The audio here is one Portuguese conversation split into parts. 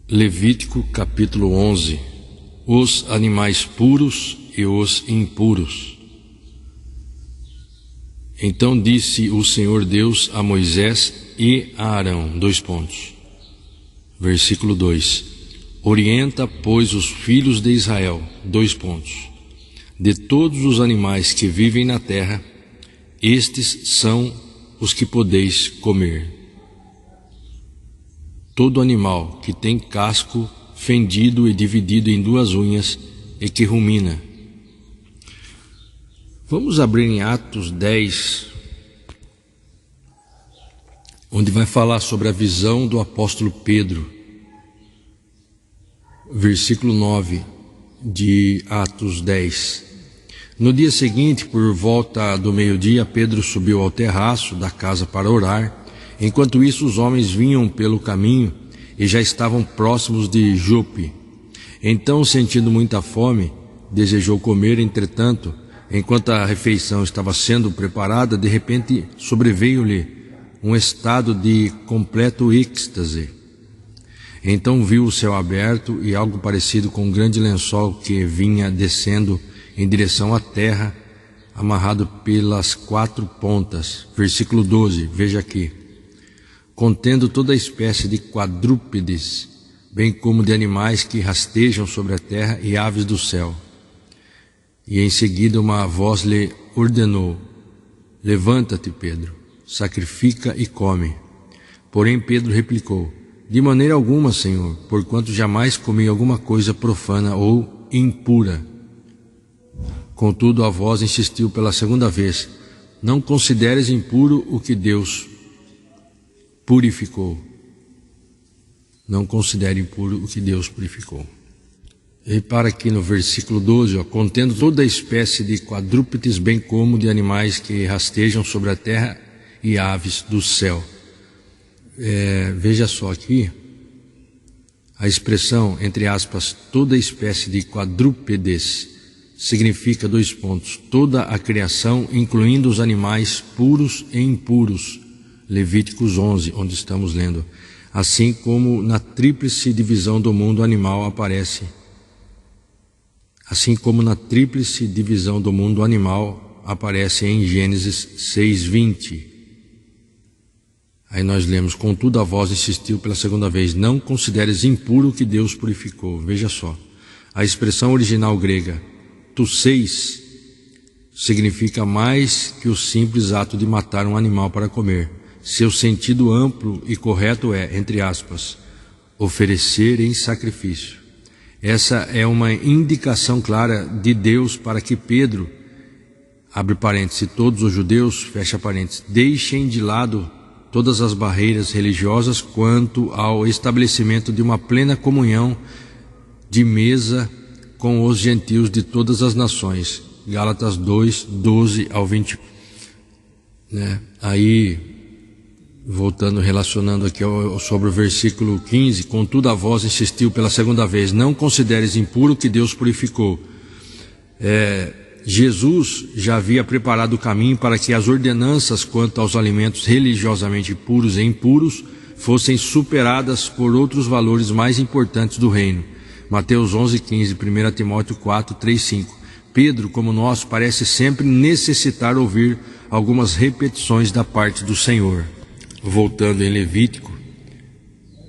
Levítico capítulo 11. Os animais puros e os impuros. Então disse o Senhor Deus a Moisés e a Arão, Versículo 2. Orienta, pois, os filhos de Israel, de todos os animais que vivem na terra, estes são os que podeis comer. Todo animal que tem casco fendido e dividido em duas unhas e que rumina. Vamos abrir em Atos 10, onde vai falar sobre a visão do apóstolo Pedro. Versículo 9 de Atos 10. No dia seguinte, por volta do meio-dia, Pedro subiu ao terraço da casa para orar. Enquanto isso, os homens vinham pelo caminho e já estavam próximos de Jope. Então, sentindo muita fome, desejou comer. Entretanto, enquanto a refeição estava sendo preparada, de repente sobreveio-lhe um estado de completo êxtase. Então viu o céu aberto e algo parecido com um grande lençol que vinha descendo em direção à terra, amarrado pelas quatro pontas. Versículo 12, veja aqui. Contendo toda espécie de quadrúpedes, bem como de animais que rastejam sobre a terra e aves do céu. E em seguida uma voz lhe ordenou: levanta-te, Pedro, sacrifica e come. Porém Pedro replicou: de maneira alguma, Senhor, porquanto jamais comi alguma coisa profana ou impura. Contudo a voz insistiu pela segunda vez: não consideres impuro o que Deus purificou. Não considere impuro o que Deus purificou. E para aqui no versículo 12, contendo toda espécie de quadrúpedes, bem como de animais que rastejam sobre a terra e aves do céu. Veja só aqui, a expressão, entre aspas, toda espécie de quadrúpedes, significa toda a criação, incluindo os animais puros e impuros. Levíticos 11, onde estamos lendo. Assim como na tríplice divisão do mundo animal aparece em Gênesis 6:20. Aí nós lemos: contudo a voz insistiu pela segunda vez: não consideres impuro o que Deus purificou. Veja só, a expressão original grega tuseis significa mais que o simples ato de matar um animal para comer. Seu sentido amplo e correto é, entre aspas, oferecer em sacrifício. Essa é uma indicação clara de Deus para que Pedro, abre parênteses, todos os judeus, fecha parênteses, deixem de lado todas as barreiras religiosas quanto ao estabelecimento de uma plena comunhão de mesa com os gentios de todas as nações. Gálatas 2, 12 ao 20. Aí, voltando, relacionando aqui sobre o versículo 15, contudo a voz insistiu pela segunda vez: não consideres impuro o que Deus purificou. Jesus já havia preparado o caminho para que as ordenanças quanto aos alimentos religiosamente puros e impuros fossem superadas por outros valores mais importantes do reino. Mateus 11:15, 1 Timóteo 4, 3, 5. Pedro, como nós, parece sempre necessitar ouvir algumas repetições da parte do Senhor. Voltando em Levítico,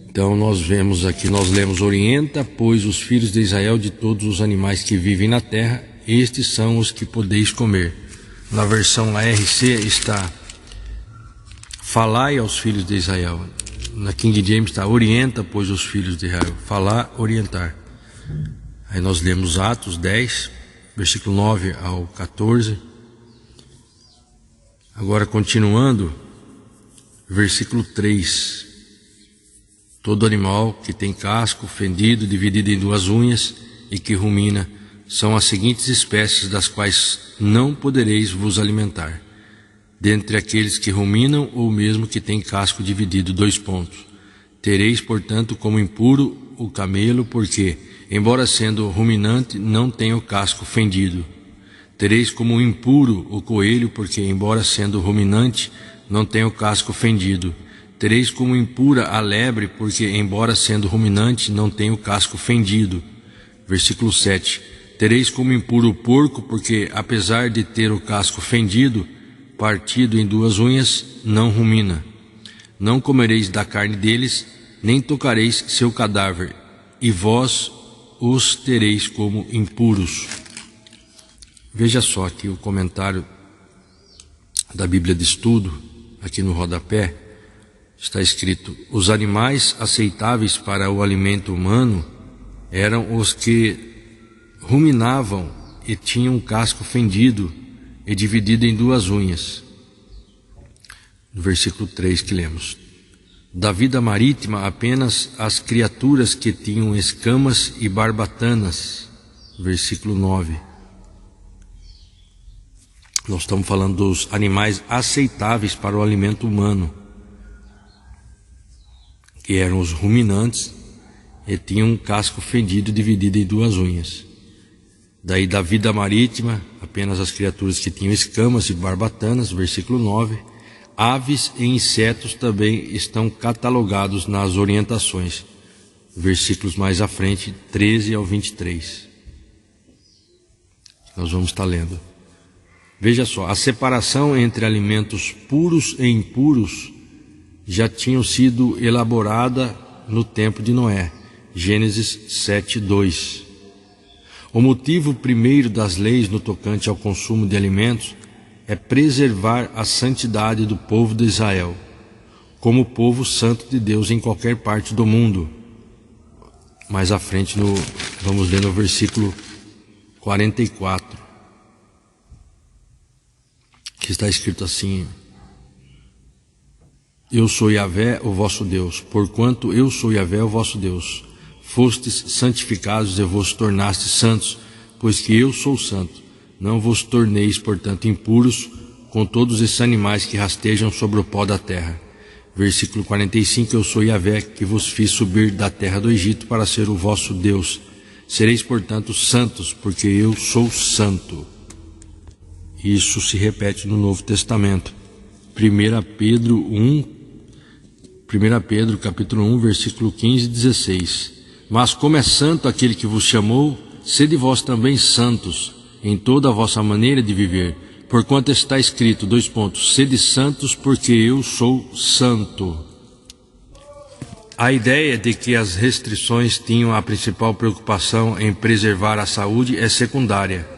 então nós vemos aqui, nós lemos: orienta, pois, os filhos de Israel de todos os animais que vivem na terra, estes são os que podeis comer. Na versão ARC está: falai aos filhos de Israel. Na King James está: orienta, pois, os filhos de Israel. Falar, orientar. Aí nós lemos Atos 10, versículo 9 ao 14. Agora continuando, versículo 3: todo animal que tem casco fendido, dividido em duas unhas e que rumina, são as seguintes espécies das quais não podereis vos alimentar: dentre aqueles que ruminam ou mesmo que tem casco dividido, tereis, portanto, como impuro o camelo, porque, embora sendo ruminante, não tem o casco fendido. Tereis como impuro o coelho, porque, embora sendo ruminante, não tem o casco fendido. Tereis como impura a lebre, porque, embora sendo ruminante, não tem o casco fendido. Versículo 7. Tereis como impuro o porco, porque, apesar de ter o casco fendido, partido em duas unhas, não rumina. Não comereis da carne deles, nem tocareis seu cadáver, e vós os tereis como impuros. Veja só aqui o comentário da Bíblia de Estudo, aqui no rodapé, está escrito: os animais aceitáveis para o alimento humano eram os que ruminavam e tinham um casco fendido e dividido em duas unhas. No versículo 3 que lemos. Da vida marítima, apenas as criaturas que tinham escamas e barbatanas. Versículo 9. Nós estamos falando dos animais aceitáveis para o alimento humano, que eram os ruminantes e tinham um casco fendido dividido em duas unhas. Daí da vida marítima, apenas as criaturas que tinham escamas e barbatanas, versículo 9. Aves e insetos também estão catalogados nas orientações, versículos mais à frente, 13 ao 23. Nós vamos estar lendo. Veja só, a separação entre alimentos puros e impuros já tinham sido elaborada no tempo de Noé, Gênesis 7:2. O motivo primeiro das leis no tocante ao consumo de alimentos é preservar a santidade do povo de Israel, como povo santo de Deus em qualquer parte do mundo. Mais à frente, vamos ler no versículo 44, que está escrito assim: eu sou Yahvé, o vosso Deus, porquanto eu sou Yahvé, o vosso Deus. Fostes santificados e vos tornastes santos, pois que eu sou santo. Não vos torneis, portanto, impuros com todos esses animais que rastejam sobre o pó da terra. Versículo 45, eu sou Yahvé, que vos fiz subir da terra do Egito para ser o vosso Deus. Sereis, portanto, santos, porque eu sou santo. Isso se repete no Novo Testamento. 1 Pedro capítulo 1, versículo 15 e 16. Mas como é santo aquele que vos chamou, sede vós também santos em toda a vossa maneira de viver, porquanto está escrito, sede santos, porque eu sou santo. A ideia de que as restrições tinham a principal preocupação em preservar a saúde é secundária.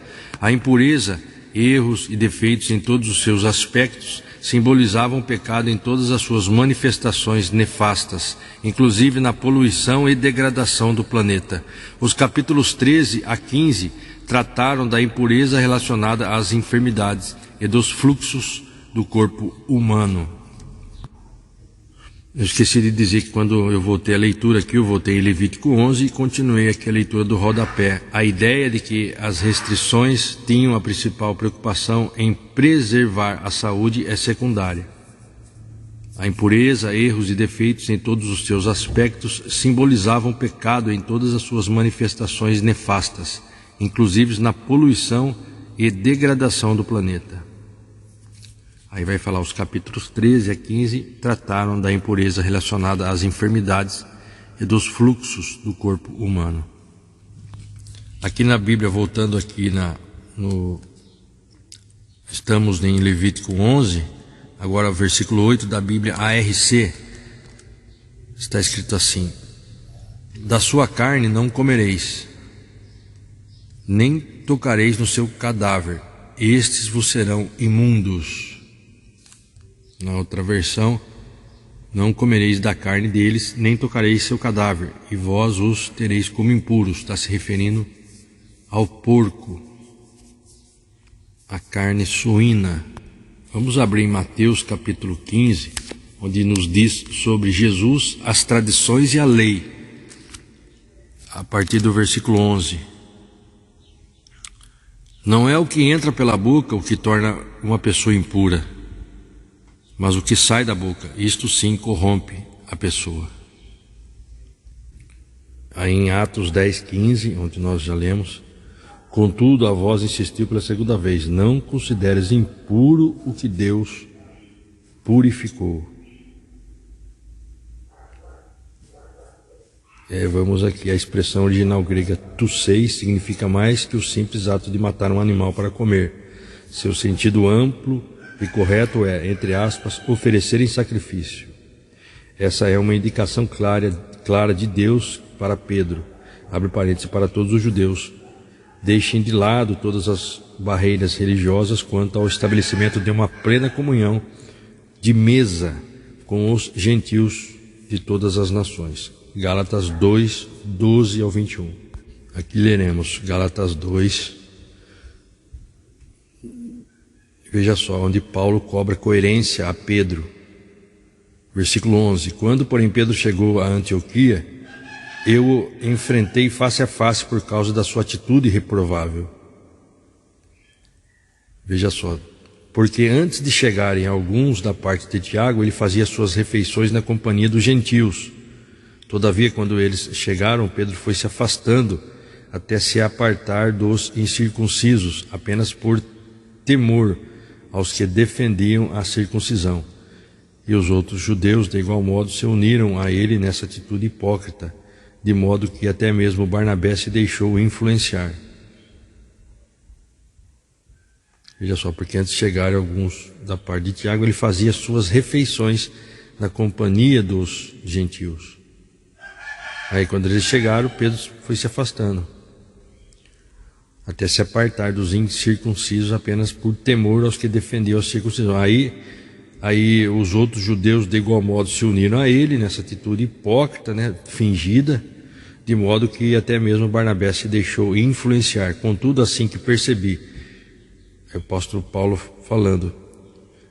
A impureza, erros e defeitos em todos os seus aspectos simbolizavam o pecado em todas as suas manifestações nefastas, inclusive na poluição e degradação do planeta. Os capítulos 13 a 15 trataram da impureza relacionada às enfermidades e dos fluxos do corpo humano. Eu esqueci de dizer que quando eu voltei a leitura aqui, eu voltei em Levítico 11 e continuei aqui a leitura do rodapé. A ideia de que as restrições tinham a principal preocupação em preservar a saúde é secundária. A impureza, erros e defeitos em todos os seus aspectos simbolizavam o pecado em todas as suas manifestações nefastas, inclusive na poluição e degradação do planeta. Aí vai falar os capítulos 13 a 15, trataram da impureza relacionada às enfermidades e dos fluxos do corpo humano. Aqui na Bíblia, voltando aqui estamos em Levítico 11, agora versículo 8 da Bíblia ARC, está escrito assim: da sua carne não comereis, nem tocareis no seu cadáver, estes vos serão imundos. Na outra versão, não comereis da carne deles, nem tocareis seu cadáver, e vós os tereis como impuros. Está se referindo ao porco, a carne suína. Vamos abrir em Mateus capítulo 15, onde nos diz sobre Jesus, as tradições e a lei, a partir do versículo 11. Não é o que entra pela boca o que torna uma pessoa impura, mas o que sai da boca, isto sim corrompe a pessoa. Aí em Atos 10:15, onde nós já lemos: contudo a vós insistiu pela segunda vez, não consideres impuro o que Deus purificou. Vamos aqui, a expressão original grega tuseis significa mais que o simples ato de matar um animal para comer. Seu sentido amplo e correto é, entre aspas, oferecer em sacrifício. Essa é uma indicação clara de Deus para Pedro, abre parênteses, para todos os judeus. Deixem de lado todas as barreiras religiosas quanto ao estabelecimento de uma plena comunhão de mesa com os gentios de todas as nações. Gálatas 2, 12 ao 21. Aqui leremos Gálatas 2. Veja só, onde Paulo cobra coerência a Pedro. Versículo 11. Quando, porém, Pedro chegou a Antioquia, eu o enfrentei face a face por causa da sua atitude reprovável. Veja só, porque antes de chegarem alguns da parte de Tiago, ele fazia suas refeições na companhia dos gentios. Todavia, quando eles chegaram, Pedro foi se afastando até se apartar dos incircuncisos, apenas por temor aos que defendiam a circuncisão. E os outros judeus, de igual modo, se uniram a ele nessa atitude hipócrita, de modo que até mesmo Barnabé se deixou influenciar. Veja só, porque antes de chegarem alguns da parte de Tiago, ele fazia suas refeições na companhia dos gentios. Aí quando eles chegaram, Pedro foi se afastando, até se apartar dos incircuncisos apenas por temor aos que defendiam a circuncisão. Aí os outros judeus de igual modo se uniram a ele nessa atitude hipócrita, fingida, de modo que até mesmo Barnabé se deixou influenciar. Contudo, assim que percebi, é o apóstolo Paulo falando,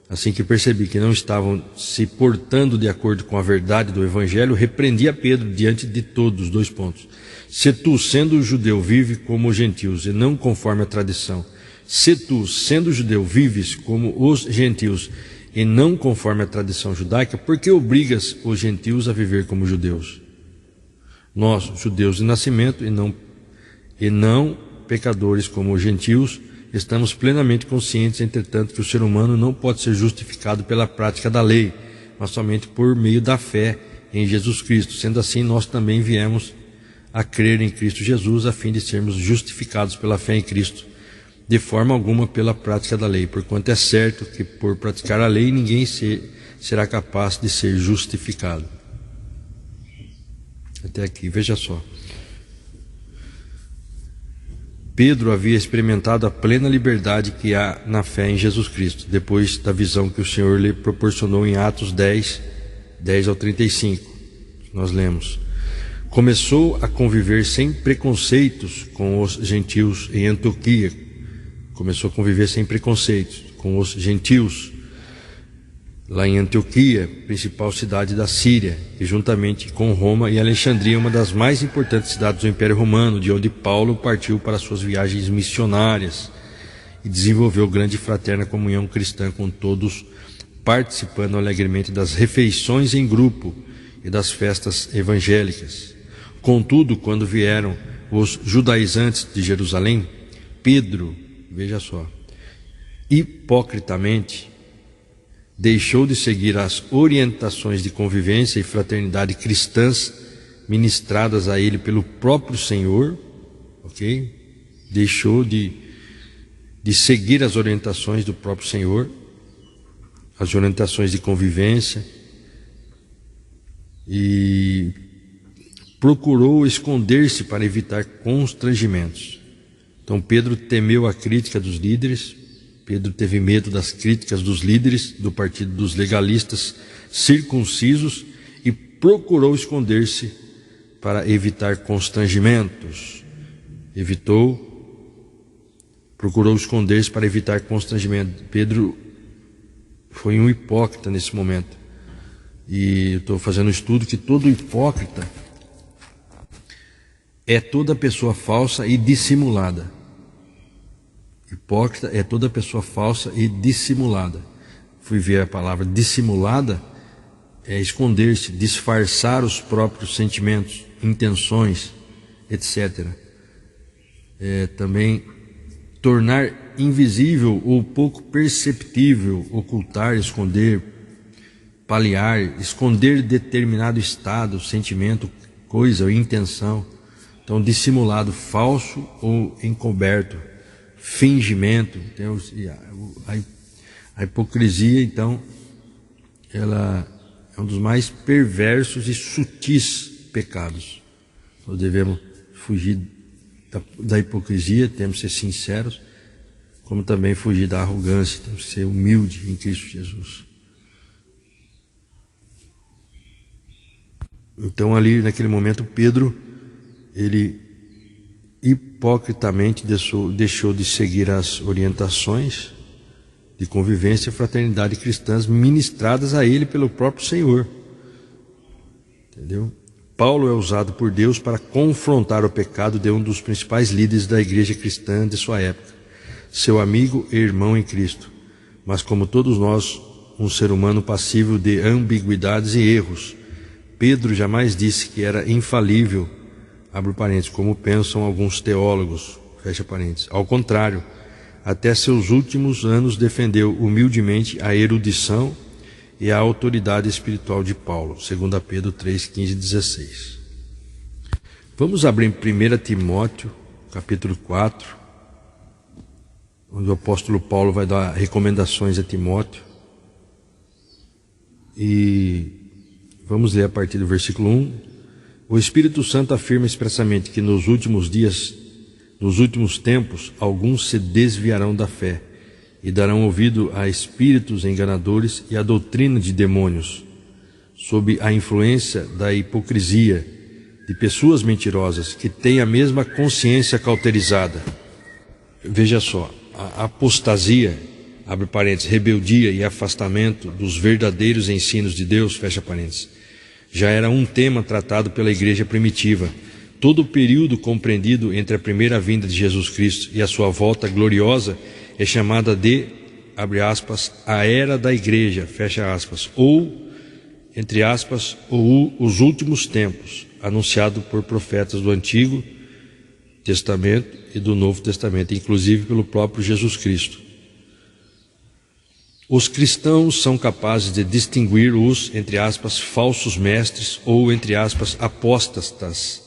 assim que percebi que não estavam se portando de acordo com a verdade do Evangelho, repreendi a Pedro diante de todos, 2 pontos. Se tu, sendo judeu, vive como os gentios e não conforme a tradição, se tu, sendo judeu, vives como os gentios e não conforme a tradição judaica, por que obrigas os gentios a viver como judeus? Nós, judeus de nascimento e não pecadores como os gentios, estamos plenamente conscientes, entretanto, que o ser humano não pode ser justificado pela prática da lei, mas somente por meio da fé em Jesus Cristo. Sendo assim, nós também viemos a crer em Cristo Jesus, a fim de sermos justificados pela fé em Cristo, de forma alguma pela prática da lei, porquanto é certo que por praticar a lei ninguém será capaz de ser justificado. Até aqui, veja só. Pedro havia experimentado a plena liberdade que há na fé em Jesus Cristo, depois da visão que o Senhor lhe proporcionou em Atos 10, 10 ao 35. Nós lemos. Começou a conviver sem preconceitos com os gentios em Antioquia. Começou a conviver sem preconceitos com os gentios lá em Antioquia, principal cidade da Síria, e juntamente com Roma e Alexandria, uma das mais importantes cidades do Império Romano, de onde Paulo partiu para suas viagens missionárias e desenvolveu grande e fraterna comunhão cristã com todos, participando alegremente das refeições em grupo e das festas evangélicas. Contudo, quando vieram os judaizantes de Jerusalém, Pedro, veja só, hipocritamente deixou de seguir as orientações de convivência e fraternidade cristãs ministradas a ele pelo próprio Senhor, ok? Deixou de seguir as orientações do próprio Senhor, as orientações de convivência, e procurou esconder-se para evitar constrangimentos. Então Pedro temeu a crítica dos líderes. Pedro teve medo das críticas dos líderes do partido dos legalistas circuncisos e procurou esconder-se para evitar constrangimentos. Procurou esconder-se para evitar constrangimento. Pedro foi um hipócrita nesse momento. E eu estou fazendo um estudo que todo hipócrita é toda pessoa falsa e dissimulada. Hipócrita é toda pessoa falsa e dissimulada. Fui ver a palavra dissimulada, é esconder-se, disfarçar os próprios sentimentos, intenções, etc. Também tornar invisível ou pouco perceptível, ocultar, esconder, paliar, esconder determinado estado, sentimento, coisa ou intenção. Então, dissimulado, falso ou encoberto, fingimento. A hipocrisia, então, ela é um dos mais perversos e sutis pecados. Nós devemos fugir da hipocrisia, temos que ser sinceros, como também fugir da arrogância, temos que ser humildes em Cristo Jesus. Então ali naquele momento Pedro, ele hipocritamente deixou de seguir as orientações de convivência e fraternidade cristãs ministradas a ele pelo próprio Senhor. Entendeu? Paulo é usado por Deus para confrontar o pecado de um dos principais líderes da igreja cristã de sua época, seu amigo e irmão em Cristo, mas como todos nós, um ser humano passível de ambiguidades e erros. Pedro jamais disse que era infalível, abre parênteses, como pensam alguns teólogos, fecha parênteses. Ao contrário, até seus últimos anos defendeu humildemente a erudição e a autoridade espiritual de Paulo, 2 Pedro 3, 15 e 16. Vamos abrir em 1 Timóteo, capítulo 4, onde o apóstolo Paulo vai dar recomendações a Timóteo. E vamos ler a partir do versículo 1. O Espírito Santo afirma expressamente que nos últimos tempos, alguns se desviarão da fé e darão ouvido a espíritos enganadores e a doutrina de demônios, sob a influência da hipocrisia de pessoas mentirosas que têm a mesma consciência cauterizada. Veja só, a apostasia, abre parênteses, rebeldia e afastamento dos verdadeiros ensinos de Deus, fecha parênteses, já era um tema tratado pela igreja primitiva. Todo o período compreendido entre a primeira vinda de Jesus Cristo e a sua volta gloriosa é chamada de, abre aspas, a era da igreja, fecha aspas, ou, entre aspas, os últimos tempos, anunciado por profetas do Antigo Testamento e do Novo Testamento, inclusive pelo próprio Jesus Cristo. Os cristãos são capazes de distinguir os, entre aspas, falsos mestres ou, entre aspas, apóstatas,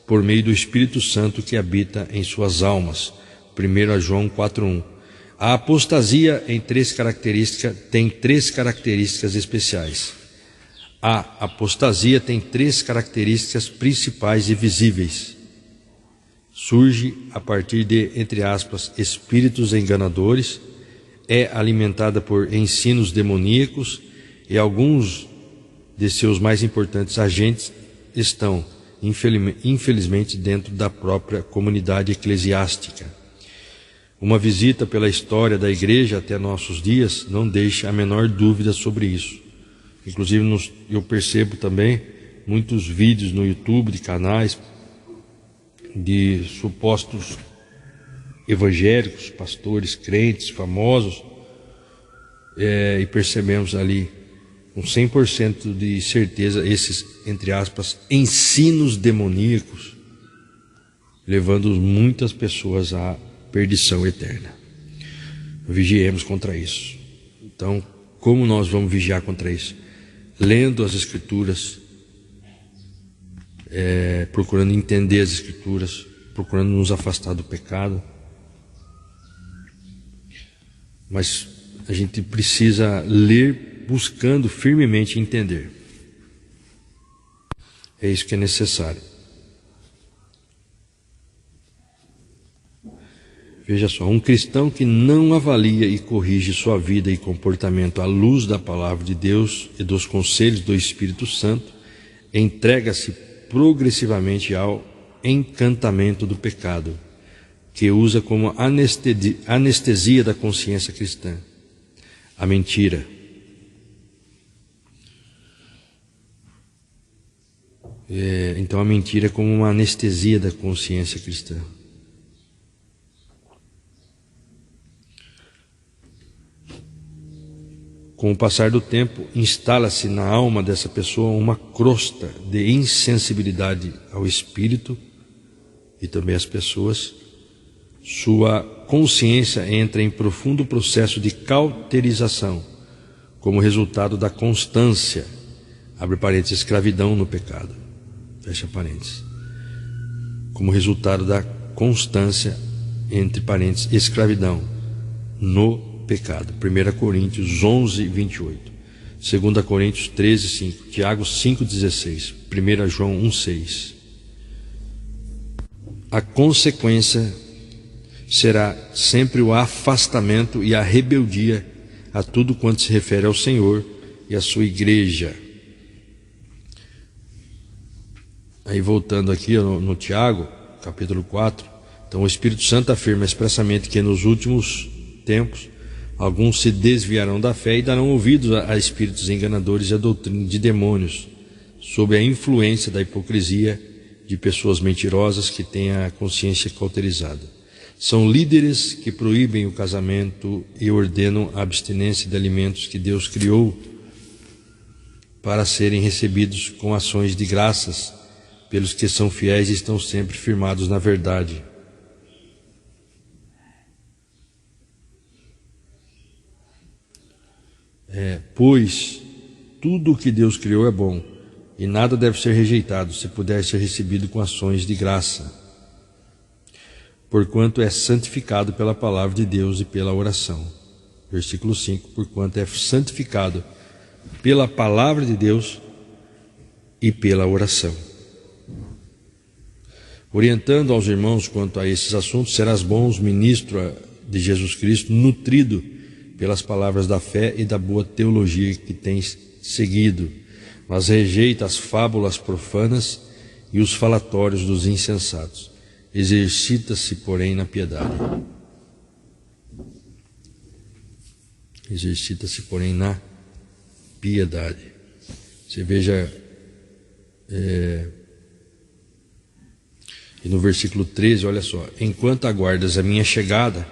por meio do Espírito Santo que habita em suas almas. 1 João 4:1. A apostasia tem três características especiais. A apostasia tem três características principais e visíveis. Surge a partir de, entre aspas, espíritos enganadores, é alimentada por ensinos demoníacos e alguns de seus mais importantes agentes estão, infelizmente, dentro da própria comunidade eclesiástica. Uma visita pela história da igreja até nossos dias não deixa a menor dúvida sobre isso. Inclusive eu percebo também muitos vídeos no YouTube de canais de supostos evangélicos, pastores, crentes, famosos, e percebemos ali com 100% de certeza esses, entre aspas, ensinos demoníacos, levando muitas pessoas à perdição eterna. Vigiemos contra isso. Então, como nós vamos vigiar contra isso? Lendo as Escrituras, procurando entender as Escrituras, procurando nos afastar do pecado. Mas a gente precisa ler buscando firmemente entender. É isso que é necessário. Veja só, um cristão que não avalia e corrige sua vida e comportamento à luz da palavra de Deus e dos conselhos do Espírito Santo, entrega-se progressivamente ao encantamento do pecado, que usa como anestesia da consciência cristã, a mentira. Então a mentira é como uma anestesia da consciência cristã. Com o passar do tempo, instala-se na alma dessa pessoa uma crosta de insensibilidade ao espírito e também às pessoas. Sua consciência entra em profundo processo de cauterização, como resultado da constância, abre parênteses, escravidão no pecado. fecha parênteses, como resultado da constância, entre parênteses, escravidão no pecado. 1 Coríntios 11, 28. 2 Coríntios 13, 5. Tiago 5, 16. 1 João 1, 6. A consequência será sempre o afastamento e a rebeldia a tudo quanto se refere ao Senhor e à sua igreja. Aí voltando aqui no Tiago, capítulo 4, então o Espírito Santo afirma expressamente que nos últimos tempos alguns se desviarão da fé e darão ouvidos a espíritos enganadores e a doutrina de demônios, sob a influência da hipocrisia de pessoas mentirosas que têm a consciência cauterizada. São líderes que proíbem o casamento e ordenam a abstinência de alimentos que Deus criou para serem recebidos com ações de graças pelos que são fiéis e estão sempre firmados na verdade. Pois tudo o que Deus criou é bom, e nada deve ser rejeitado, se puder ser recebido com ações de graça, porquanto é santificado pela palavra de Deus e pela oração. Versículo 5, porquanto é santificado pela palavra de Deus e pela oração. Orientando aos irmãos quanto a esses assuntos, serás bons ministro de Jesus Cristo, nutrido pelas palavras da fé e da boa teologia que tens seguido, mas rejeita as fábulas profanas e os falatórios dos insensatos. Exercita-se, porém, na piedade. Exercita-se, porém, na piedade. Você veja, e no versículo 13, olha só: enquanto aguardas a minha chegada,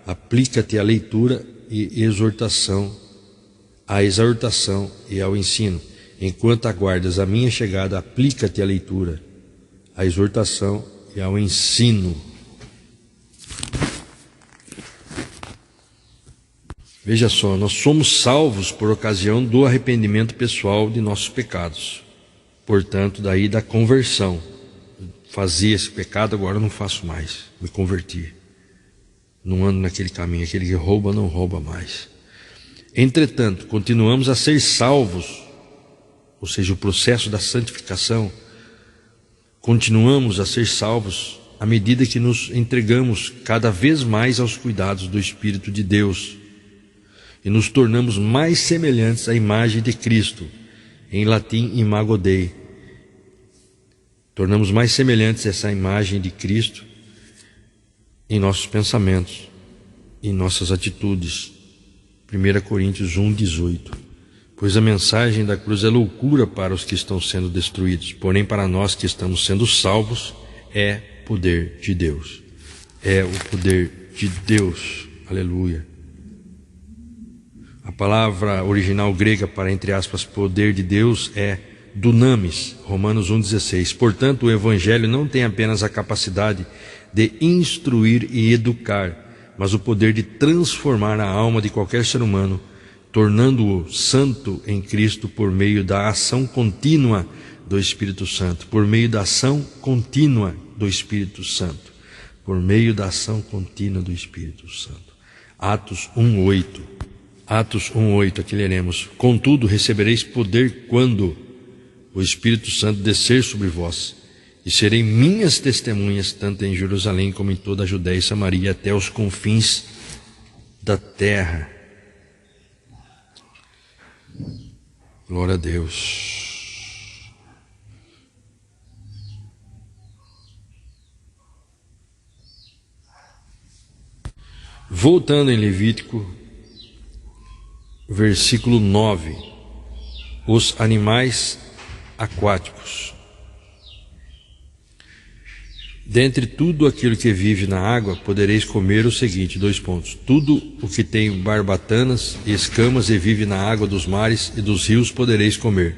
aplica-te à leitura e exortação, à exortação e ao ensino. Enquanto aguardas a minha chegada, aplica-te à leitura, à exortação e ao ensino. Veja só, nós somos salvos por ocasião do arrependimento pessoal de nossos pecados. Portanto, daí da conversão. Fazia esse pecado, agora eu não faço mais, me converti. Não ando naquele caminho, aquele que rouba não rouba mais. Entretanto, continuamos a ser salvos, ou seja, o processo da santificação, continuamos a ser salvos à medida que nos entregamos cada vez mais aos cuidados do Espírito de Deus e nos tornamos mais semelhantes à imagem de Cristo, em latim imago Dei. Tornamos mais semelhantes a essa imagem de Cristo em nossos pensamentos, em nossas atitudes. 1 Coríntios 1, 18. Pois a mensagem da cruz é loucura para os que estão sendo destruídos, porém para nós que estamos sendo salvos é poder de Deus. É o poder de Deus. Aleluia. A palavra original grega para, entre aspas, poder de Deus é dunamis, Romanos 1,16. Portanto, o Evangelho não tem apenas a capacidade de instruir e educar, mas o poder de transformar a alma de qualquer ser humano, tornando-o santo em Cristo por meio da ação contínua do Espírito Santo. Por meio da ação contínua do Espírito Santo. Por meio da ação contínua do Espírito Santo. Atos 1,8. Atos 1,8, aqui leremos: contudo recebereis poder quando o Espírito Santo descer sobre vós, e serei minhas testemunhas tanto em Jerusalém como em toda a Judéia e Samaria, até os confins da terra. Glória a Deus. Voltando em Levítico, versículo 9, os animais aquáticos. Dentre tudo aquilo que vive na água, podereis comer o seguinte, 2 pontos. Tudo o que tem barbatanas e escamas e vive na água dos mares e dos rios, podereis comer.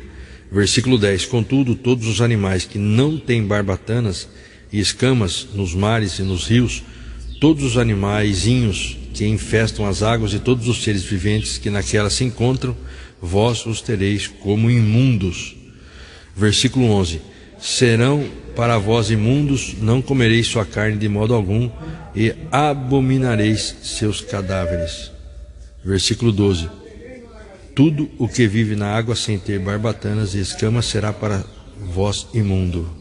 Versículo 10. Contudo, todos os animais que não têm barbatanas e escamas nos mares e nos rios, todos os animaizinhos que infestam as águas e todos os seres viventes que naquelas se encontram, vós os tereis como imundos. Versículo 11. serão para vós imundos, não comereis sua carne de modo algum, e abominareis seus cadáveres. Versículo 12. Tudo o que vive na água sem ter barbatanas e escamas será para vós imundo.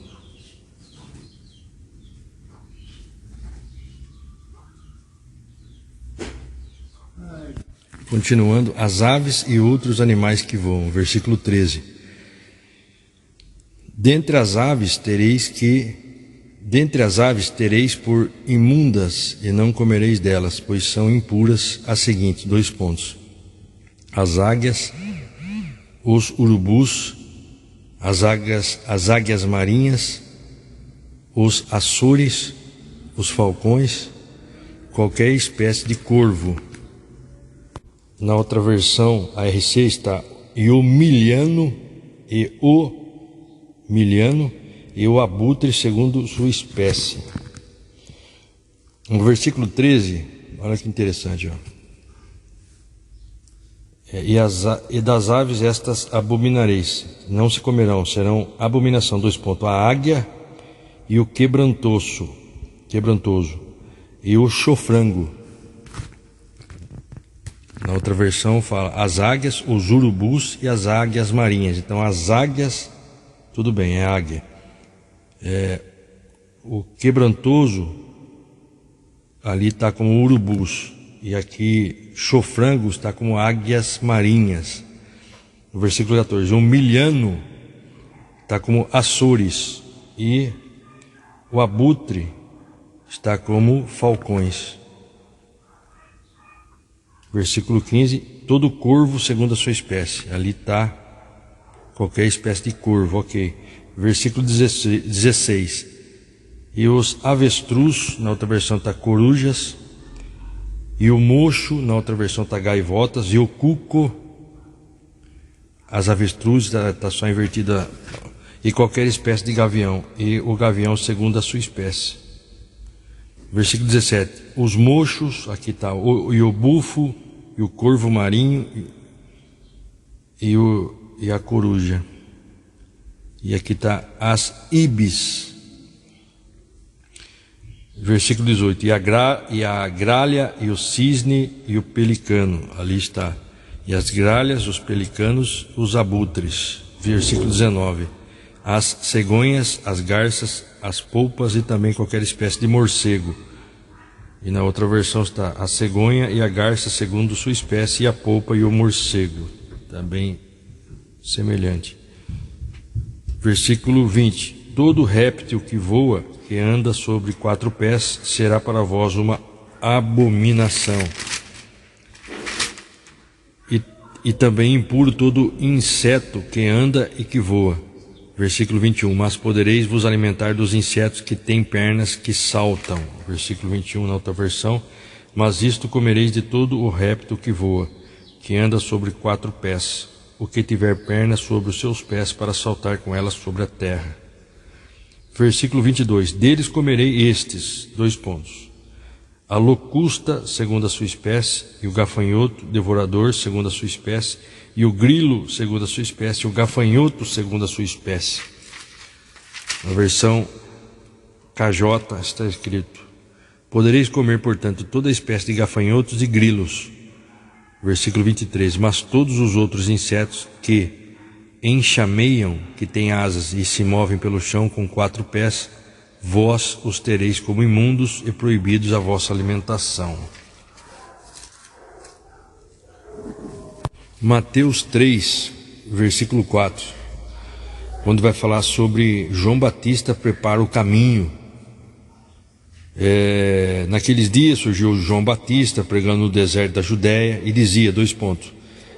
Continuando, as aves e outros animais que voam. Versículo 13. Dentre as aves tereis por imundas, e não comereis delas, pois são impuras. A seguinte, 2 pontos. As águias, os urubus, as águias marinhas, os açores, os falcões, qualquer espécie de corvo. Na outra versão, a RC está e o milhano e o abutre segundo sua espécie. No versículo 13, olha que interessante, ó. E das aves estas abominareis, não se comerão, serão abominação, 2 pontos. A águia e o quebrantoso, e o chofrango. Na outra versão fala as águias, os urubus e as águias marinhas. Então as águias, tudo bem, é águia. O quebrantoso ali está como urubus, e aqui chofrango está como águias marinhas. No versículo 14, o milhano está como açores, e o abutre está como falcões. Versículo 15, todo corvo segundo a sua espécie. Ali está qualquer espécie de corvo, ok. Versículo 16, e os avestruz, na outra versão está corujas, e o mocho, na outra versão está gaivotas, e o cuco, as avestruz está só invertida, e qualquer espécie de gavião, e o gavião segundo a sua espécie. Versículo 17, os mochos, aqui está, e o bufo, e o corvo marinho, e a coruja. E aqui está as ibis. Versículo 18, e a gralha, e o cisne, e o pelicano. Ali está. E as gralhas, os pelicanos, os abutres. Versículo 19, as cegonhas, as garças, as polpas e também qualquer espécie de morcego. E na outra versão está a cegonha e a garça segundo sua espécie, e a polpa e o morcego. Também semelhante. Versículo 20, todo réptil que voa, que anda sobre 4 pés, será para vós uma abominação. E também impuro todo inseto que anda e que voa. Versículo 21, mas podereis vos alimentar dos insetos que têm pernas que saltam. Versículo 21 na outra versão, mas isto comereis de todo o réptil que voa, que anda sobre 4 pés, o que tiver pernas sobre os seus pés para saltar com elas sobre a terra. Versículo 22, deles comerei estes, 2 pontos. A locusta segundo a sua espécie, e o gafanhoto devorador segundo a sua espécie, e o grilo segundo a sua espécie, e o gafanhoto segundo a sua espécie. Na versão KJ está escrito, podereis comer, portanto, toda espécie de gafanhotos e grilos. Versículo 23, mas todos os outros insetos que enxameiam, que têm asas e se movem pelo chão com 4 pés, vós os tereis como imundos e proibidos a vossa alimentação. Mateus 3, versículo 4, quando vai falar sobre João Batista prepara o caminho. Naqueles dias surgiu João Batista pregando no deserto da Judéia e dizia, 2 pontos,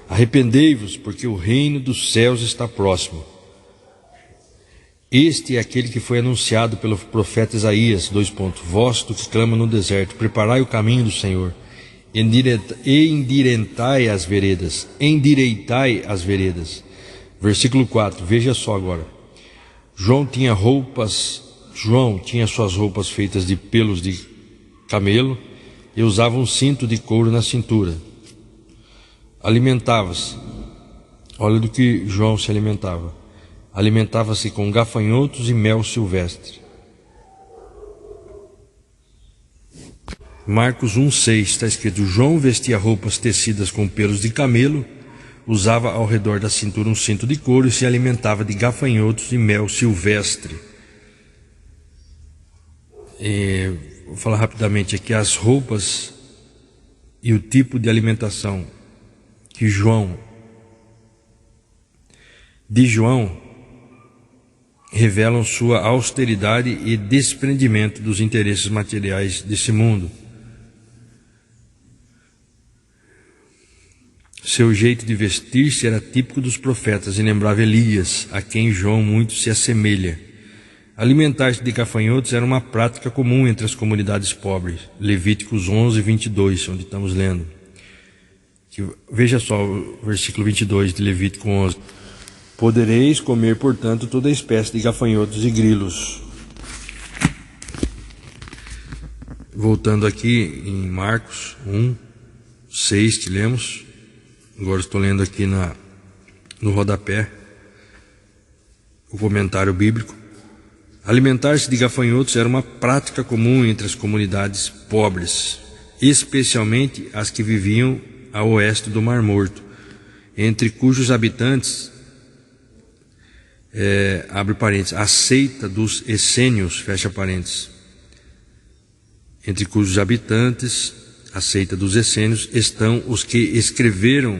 arrependei-vos, porque o reino dos céus está próximo. Este é aquele que foi anunciado pelo profeta Isaías, 2 pontos, vós do que clama no deserto, preparai o caminho do Senhor, endireitai as veredas. Versículo 4, veja só agora, João tinha suas roupas feitas de pelos de camelo e usava um cinto de couro na cintura. Alimentava-se, olha do que João se alimentava, alimentava-se com gafanhotos e mel silvestre. Marcos 1,6 está escrito: João vestia roupas tecidas com pelos de camelo, usava ao redor da cintura um cinto de couro e se alimentava de gafanhotos e mel silvestre. Vou falar rapidamente aqui as roupas e o tipo de alimentação que João revelam sua austeridade e desprendimento dos interesses materiais desse mundo. Seu jeito de vestir-se era típico dos profetas e lembrava Elias, a quem João muito se assemelha. Alimentar-se de gafanhotos era uma prática comum entre as comunidades pobres. Levíticos 11:22, onde estamos lendo. Veja só o versículo 22 de Levítico 11. Podereis comer, portanto, toda espécie de gafanhotos e grilos. Voltando aqui em Marcos 1:6 que lemos. Agora estou lendo aqui no rodapé o comentário bíblico. Alimentar-se de gafanhotos era uma prática comum entre as comunidades pobres, especialmente as que viviam a oeste do Mar Morto, entre cujos habitantes, abre parênteses, a seita dos essênios, fecha parênteses, entre cujos habitantes, a seita dos essênios, estão os que escreveram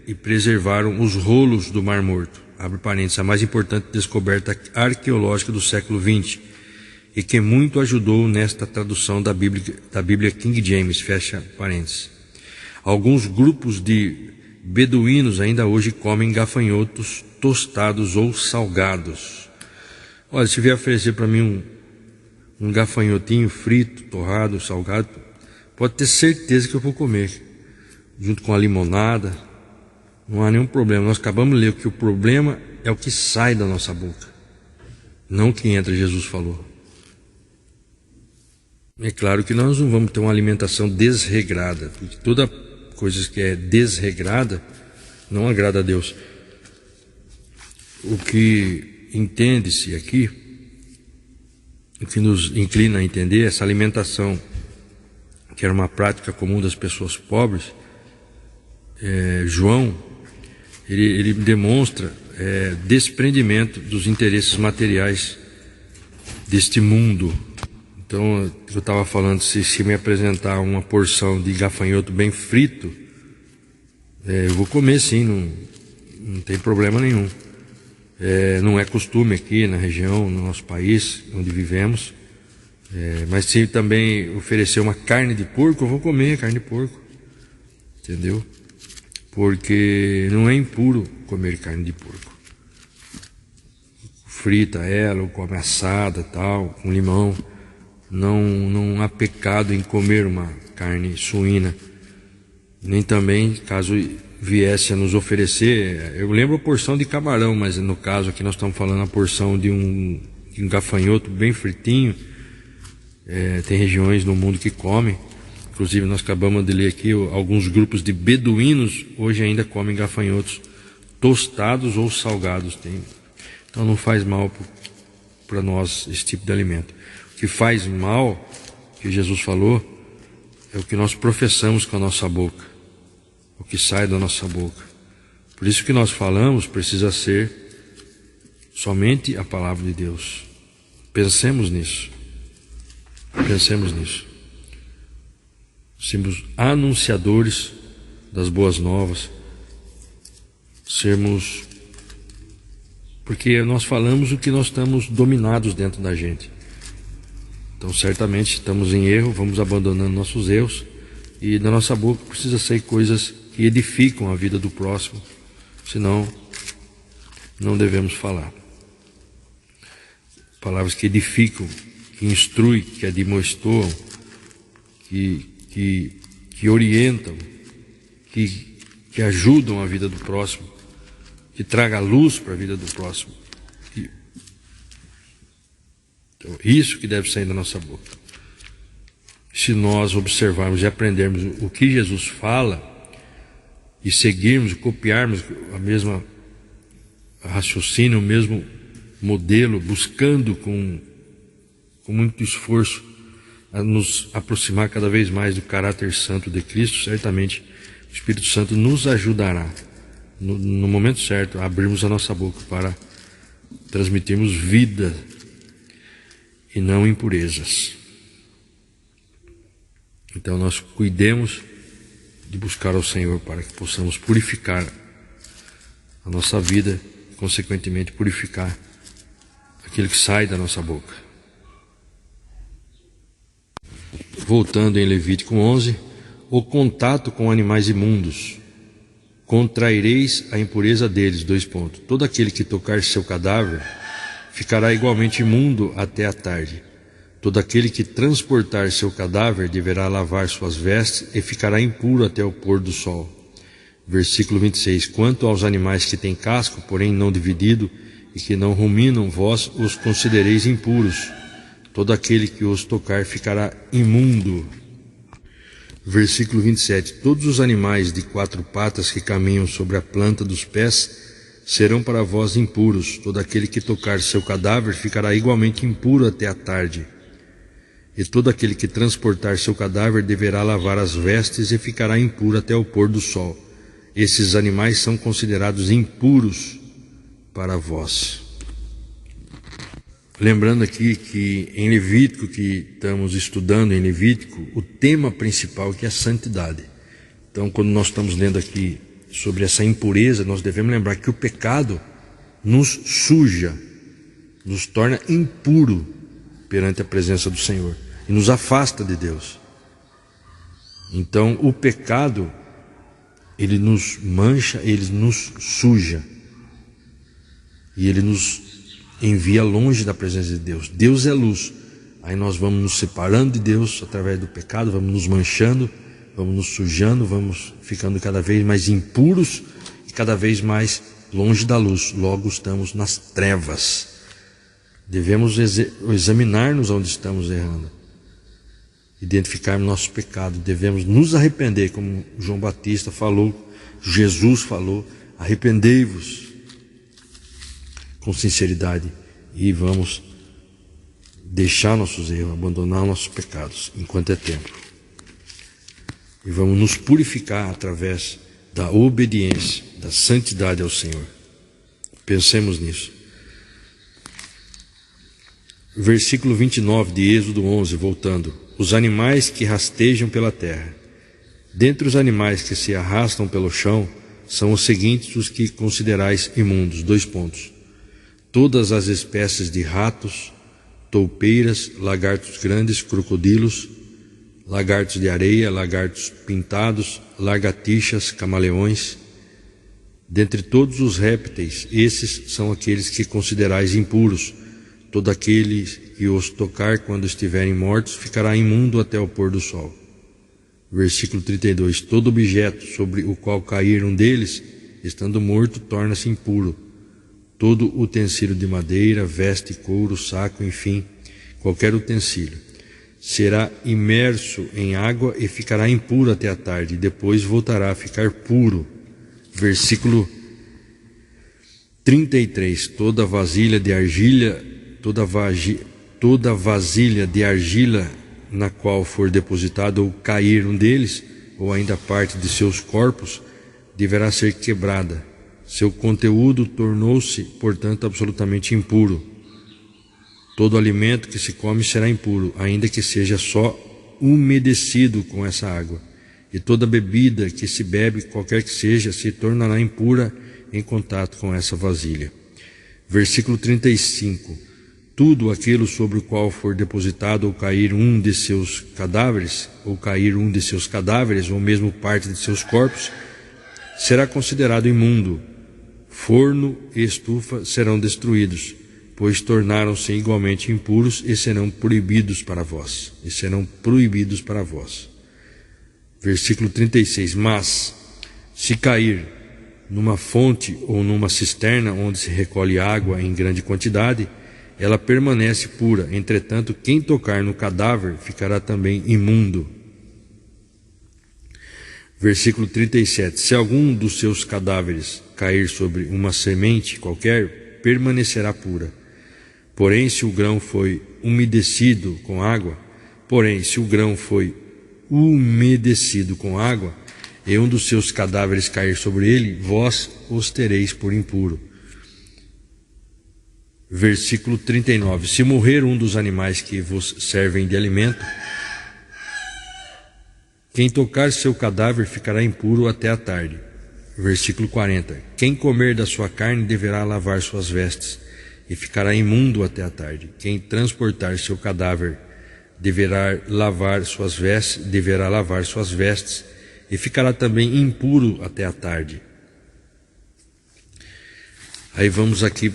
e preservaram os rolos do Mar Morto, abre parênteses, a mais importante descoberta arqueológica do século XX, e que muito ajudou nesta tradução da Bíblia King James, fecha parênteses. Alguns grupos de beduínos ainda hoje comem gafanhotos tostados ou salgados. Olha, se vier oferecer para mim um gafanhotinho frito, torrado, salgado, pode ter certeza que eu vou comer, junto com a limonada, não há nenhum problema. Nós acabamos de ler que o problema é o que sai da nossa boca, não o que entra, Jesus falou. É claro que nós não vamos ter uma alimentação desregrada, porque toda coisa que é desregrada não agrada a Deus. O que entende-se aqui, o que nos inclina a entender, essa alimentação que era uma prática comum das pessoas pobres, João, ele demonstra desprendimento dos interesses materiais deste mundo. Então, eu estava falando, se me apresentar uma porção de gafanhoto bem frito, eu vou comer sim, não tem problema nenhum. Não é costume aqui na região, no nosso país, onde vivemos. Mas se também oferecer uma carne de porco, eu vou comer carne de porco. Entendeu? Porque não é impuro comer carne de porco. Frita ela, ou come assada, tal, com limão. Não há pecado em comer uma carne suína. Nem também, caso viesse a nos oferecer, eu lembro a porção de camarão, mas no caso aqui nós estamos falando a porção de um gafanhoto bem fritinho. Tem regiões no mundo que comem, inclusive nós acabamos de ler aqui, alguns grupos de beduínos hoje ainda comem gafanhotos tostados ou salgados. Então não faz mal para nós esse tipo de alimento. O que faz mal, que Jesus falou, é o que nós professamos com a nossa boca, o que sai da nossa boca. Por isso que nós falamos precisa ser somente a palavra de Deus. Pensemos nisso. Pensemos nisso. Sermos anunciadores das boas novas. Porque nós falamos o que nós estamos dominados dentro da gente. Então certamente estamos em erro, vamos abandonando nossos erros, e da nossa boca precisa sair coisas que edificam a vida do próximo, senão não devemos falar. Palavras que edificam, que instruem, que admoestam, que orientam, que ajudam a vida do próximo, que traga luz para a vida do próximo. Então, isso que deve sair da nossa boca. Se nós observarmos e aprendermos o que Jesus fala e seguirmos, copiarmos raciocínio, o mesmo modelo, buscando com muito esforço a nos aproximar cada vez mais do caráter santo de Cristo, certamente o Espírito Santo nos ajudará, no momento certo, a abrirmos a nossa boca para transmitirmos vida e não impurezas. Então nós cuidemos de buscar ao Senhor para que possamos purificar a nossa vida e, consequentemente, purificar aquilo que sai da nossa boca. Voltando em Levítico 11, o contato com animais imundos. Contraireis a impureza deles, : todo aquele que tocar seu cadáver ficará igualmente imundo até a tarde. Todo aquele que transportar seu cadáver deverá lavar suas vestes e ficará impuro até o pôr do sol. Versículo 26. Quanto aos animais que têm casco, porém não dividido, e que não ruminam, vós os considereis impuros. Todo aquele que os tocar ficará imundo. Versículo 27. Todos os animais de 4 patas que caminham sobre a planta dos pés serão para vós impuros. Todo aquele que tocar seu cadáver ficará igualmente impuro até a tarde. E todo aquele que transportar seu cadáver deverá lavar as vestes e ficará impuro até o pôr do sol. Esses animais são considerados impuros para vós. Lembrando aqui que em Levítico, que estamos estudando em Levítico, o tema principal que é a santidade. Então, quando nós estamos lendo aqui sobre essa impureza, nós devemos lembrar que o pecado nos suja, nos torna impuro perante a presença do Senhor e nos afasta de Deus. Então, o pecado, ele nos mancha, ele nos suja e ele nos envia longe da presença de Deus. Deus é luz. Aí nós vamos nos separando de Deus através do pecado, vamos nos manchando, vamos nos sujando, vamos ficando cada vez mais impuros e cada vez mais longe da luz. Logo estamos nas trevas. Devemos examinar-nos onde estamos errando, identificarmos nosso pecado. Devemos nos arrepender, como João Batista falou, Jesus falou: arrependei-vos com sinceridade e vamos deixar nossos erros, abandonar nossos pecados enquanto é tempo. E vamos nos purificar através da obediência, da santidade ao Senhor. Pensemos nisso. Versículo 29 de Êxodo 11, voltando. Os animais que rastejam pela terra. Dentre os animais que se arrastam pelo chão, são os seguintes os que considerais imundos. : todas as espécies de ratos, toupeiras, lagartos grandes, crocodilos, lagartos de areia, lagartos pintados, lagartixas, camaleões. Dentre todos os répteis, esses são aqueles que considerais impuros. Todo aquele que os tocar quando estiverem mortos ficará imundo até o pôr do sol. Versículo 32. Todo objeto sobre o qual cair um deles, estando morto, torna-se impuro. Todo utensílio de madeira, veste, couro, saco, enfim, qualquer utensílio, será imerso em água e ficará impuro até a tarde, e depois voltará a ficar puro. Versículo 33. Toda vasilha de argila na qual for depositado ou cair um deles, ou ainda parte de seus corpos, deverá ser quebrada. Seu conteúdo tornou-se, portanto, absolutamente impuro. Todo alimento que se come será impuro, ainda que seja só umedecido com essa água. E toda bebida que se bebe, qualquer que seja, se tornará impura em contato com essa vasilha. Versículo 35. Tudo aquilo sobre o qual for depositado ou cair um de seus cadáveres, ou mesmo parte de seus corpos, será considerado imundo. Forno e estufa serão destruídos, pois tornaram-se igualmente impuros e serão proibidos para vós. Versículo 36. Mas, se cair numa fonte ou numa cisterna onde se recolhe água em grande quantidade, ela permanece pura. Entretanto, quem tocar no cadáver ficará também imundo. Versículo 37. Se algum dos seus cadáveres cair sobre uma semente qualquer, permanecerá pura. Porém, se o grão foi umedecido com água, e um dos seus cadáveres cair sobre ele, vós os tereis por impuro. Versículo 39. Se morrer um dos animais que vos servem de alimento, quem tocar seu cadáver ficará impuro até a tarde. Versículo 40. Quem comer da sua carne deverá lavar suas vestes, e ficará imundo até a tarde. Quem transportar seu cadáver deverá lavar suas vestes, e ficará também impuro até a tarde. Aí vamos aqui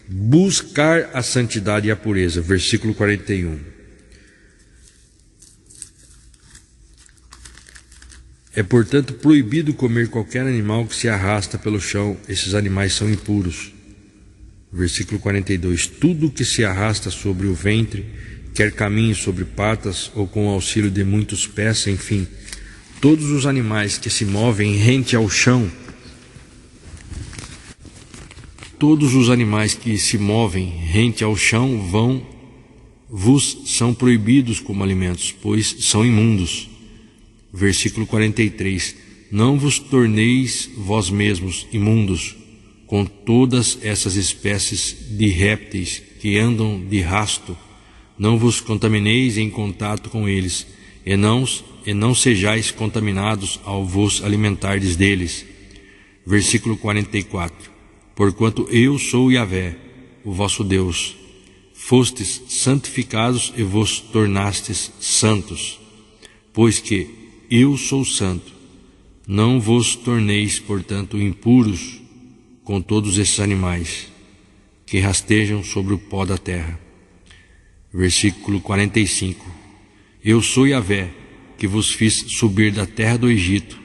buscar a santidade e a pureza. Versículo 41. É, portanto, proibido comer qualquer animal que se arrasta pelo chão. Esses animais são impuros. Versículo 42. Tudo que se arrasta sobre o ventre, quer caminhe sobre patas ou com o auxílio de muitos pés, enfim, todos os animais que se movem rente ao chão, vos são proibidos como alimentos, pois são imundos. Versículo 43. Não vos torneis vós mesmos imundos com todas essas espécies de répteis que andam de rasto. Não vos contamineis em contato com eles, e não sejais contaminados ao vos alimentardes deles. Versículo 44. Porquanto eu sou Yahvé, o vosso Deus, fostes santificados e vos tornastes santos, pois que eu sou santo. Não vos torneis, portanto, impuros com todos esses animais que rastejam sobre o pó da terra. Versículo 45. Eu sou Yahvé, que vos fiz subir da terra do Egito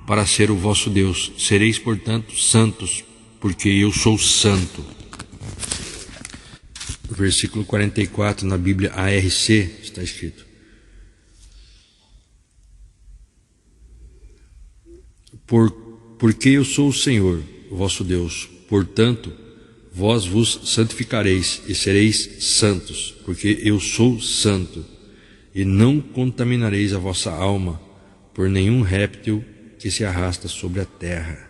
para ser o vosso Deus. Sereis, portanto, santos, porque eu sou santo. Versículo 44, na Bíblia ARC, está escrito: Porque eu sou o Senhor, o vosso Deus, portanto, vós vos santificareis e sereis santos, porque eu sou santo, e não contaminareis a vossa alma por nenhum réptil que se arrasta sobre a terra.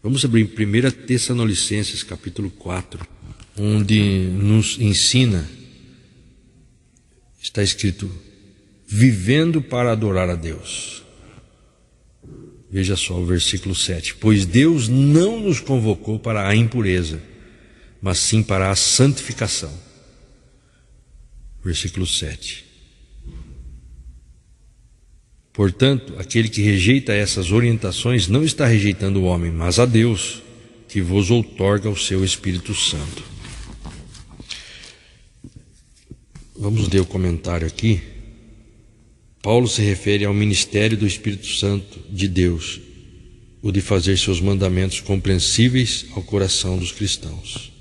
Vamos abrir em 1 Tessalonicenses, capítulo 4, onde nos ensina, está escrito, vivendo para adorar a Deus. Veja só o versículo 7. Pois Deus não nos convocou para a impureza, mas sim para a santificação. Versículo 7. Portanto, aquele que rejeita essas orientações não está rejeitando o homem, mas a Deus, que vos outorga o seu Espírito Santo. Vamos ler o comentário aqui. Paulo se refere ao ministério do Espírito Santo de Deus, o de fazer seus mandamentos compreensíveis ao coração dos cristãos.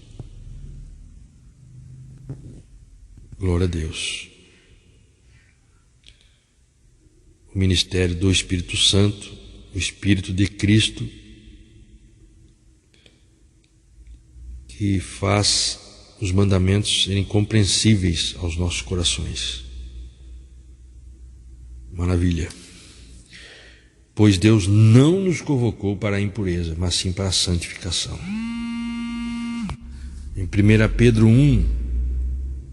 Glória a Deus. O ministério do Espírito Santo, o Espírito de Cristo, que faz os mandamentos serem compreensíveis aos nossos corações. Maravilha. Pois Deus não nos convocou para a impureza, mas sim para a santificação. Em 1 Pedro 1,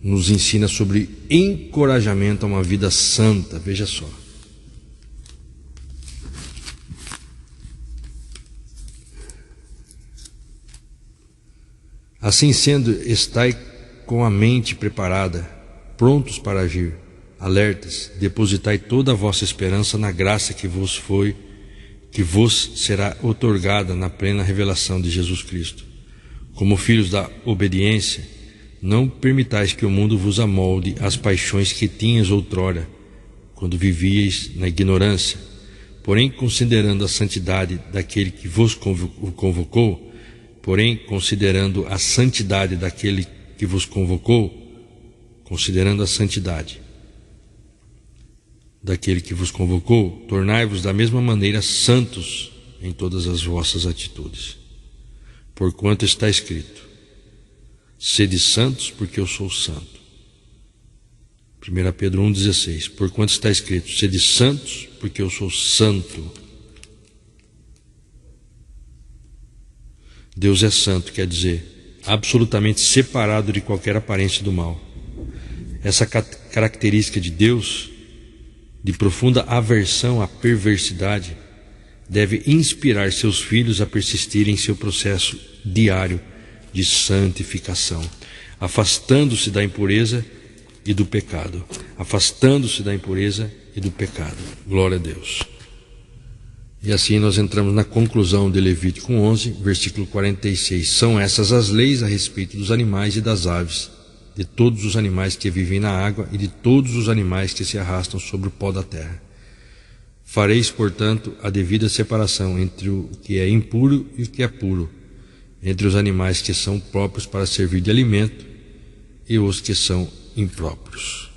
nos ensina sobre encorajamento a uma vida santa. Veja só. Assim sendo, estai com a mente preparada, prontos para agir, alertas, depositai toda a vossa esperança na graça que vos será outorgada na plena revelação de Jesus Cristo. Como filhos da obediência, não permitais que o mundo vos amolde às paixões que tinhas outrora, quando vivíeis na ignorância. Porém, considerando a santidade daquele que vos convocou, daquele que vos convocou, tornai-vos da mesma maneira santos em todas as vossas atitudes. Porquanto está escrito: sede santos, porque eu sou santo. 1 Pedro 1,16. Porquanto está escrito: sede santos, porque eu sou santo. Deus é santo, quer dizer, absolutamente separado de qualquer aparência do mal. Essa característica de Deus, de profunda aversão à perversidade, deve inspirar seus filhos a persistirem em seu processo diário de santificação, afastando-se da impureza e do pecado. Afastando-se da impureza e do pecado. Glória a Deus. E assim nós entramos na conclusão de Levítico 11, versículo 46. São essas as leis a respeito dos animais e das aves, de todos os animais que vivem na água e de todos os animais que se arrastam sobre o pó da terra. Fareis, portanto, a devida separação entre o que é impuro e o que é puro, entre os animais que são próprios para servir de alimento e os que são impróprios.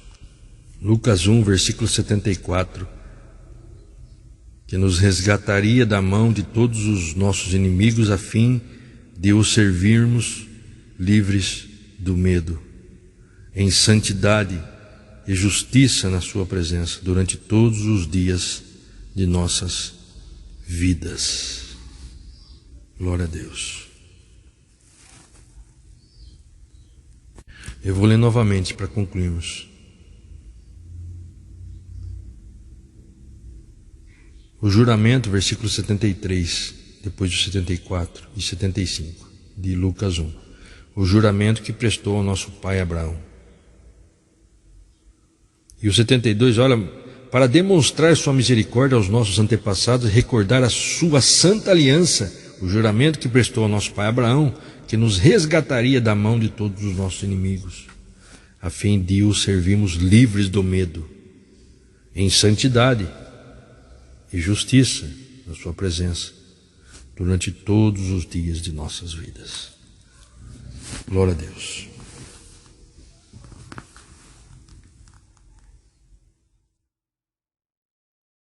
Lucas 1, versículo 74, que nos resgataria da mão de todos os nossos inimigos a fim de os servirmos livres do medo, em santidade e justiça na sua presença durante todos os dias de nossas vidas. Glória a Deus. Eu vou ler novamente para concluirmos. O juramento, versículo 73, depois do 74 e 75, de Lucas 1. O juramento que prestou ao nosso pai Abraão. E o 72, olha, para demonstrar sua misericórdia aos nossos antepassados, recordar a sua santa aliança, o juramento que prestou ao nosso pai Abraão, que nos resgataria da mão de todos os nossos inimigos, a fim de os servirmos livres do medo, em santidade e justiça na sua presença, durante todos os dias de nossas vidas. Glória a Deus.